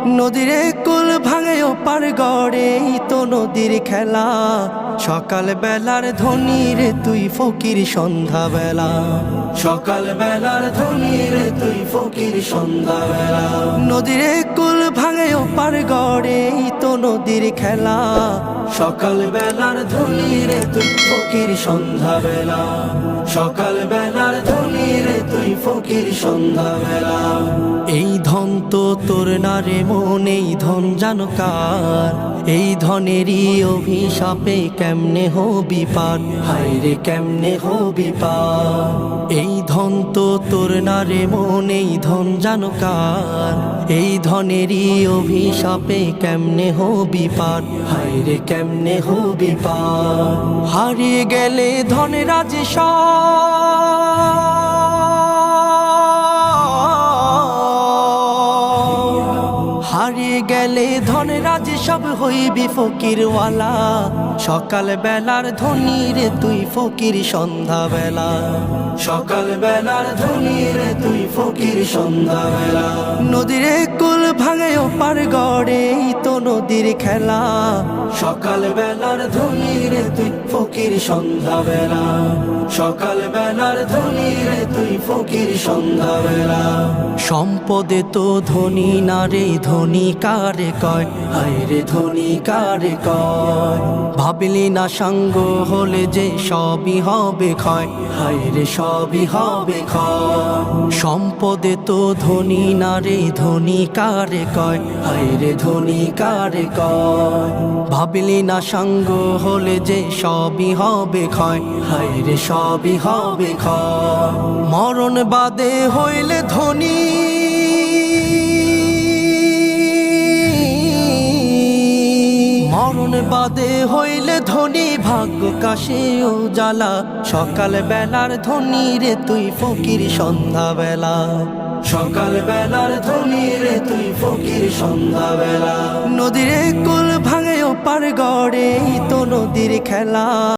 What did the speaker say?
নদীর কুল ভাঙে ওপার গড়ে তো নদীর খেলা। সকাল বেলার ধনী রে তুই ফকির সন্ধ্যা বেলা। সকাল বেলার ধনী রে তুই ফকির সন্ধ্যা বেলা। নদীর কুল ভাঙে ওপার গড়ে তো নদীর খেলা। সকাল বেলার ধনী রে তুই ফকির সন্ধ্যা বেলা। সকাল বেলার ধনী রে তুই ফকির সন্ধ্যা বেলা। এই ধন তো তোর না রে মন, এই ধন জানো কার? এই ধনেরই অভিশাপে কেমনে হবি পার, হায় রে কেমনে হবি পার। এই ধন তো তোর না রে মন, এই ধন জানো কার? এই ধনেরই অভিশাপে কেমনে হবি পার, হায় রে কেমনে হবি পার। হারিয়ে গেলে ধনেরাজ হারিয়ে গেলে ধনরাজ সব হইবি ফকিরওয়ালা। সকাল বেলার ধনী রে তুই ফকির সন্ধ্যা বেলা। সকাল বেলার ধনী রে তুই ফকির সন্ধ্যা বেলা। নদীর কুল ভাঙে ওপার গড়ে তো নদীর খেলা। সকাল বেলার ধনী রে তুই ফকির সন্ধ্যা বেলা। সকাল বেলার ধনী রে তুই ফকির সন্ধ্যা বেলা। সম্পদে তো ধনী না রে, ধনী কারে কয়, হায় রে ধনী কারে কয়। ভাবলি না সঙ্গ হলে যে সবই হবে ক্ষয়, হায় রে সবই হবে ক্ষয়। সম্পদে তো ধনী না রে, ধনী কারে কয়, হায় রে ধনী কারে কয়। ভাবলি না সঙ্গ হলে যে সবই হবে ক্ষয়, হায় রে সবই হবে ক্ষয়। মরণ বাদে হইলে ধনী, মরণ বাদে হইলে ধনী ভাগ্য কাশে উজালা। সকাল বেলার ধনী রে তুই ফকির সন্ধ্যা বেলা। সকাল বেলার ধনী রে তুই ফকির সন্ধ্যা বেলা। নদীর কুল ভাঙে ওপার গড়ে তো নদীর খেলা।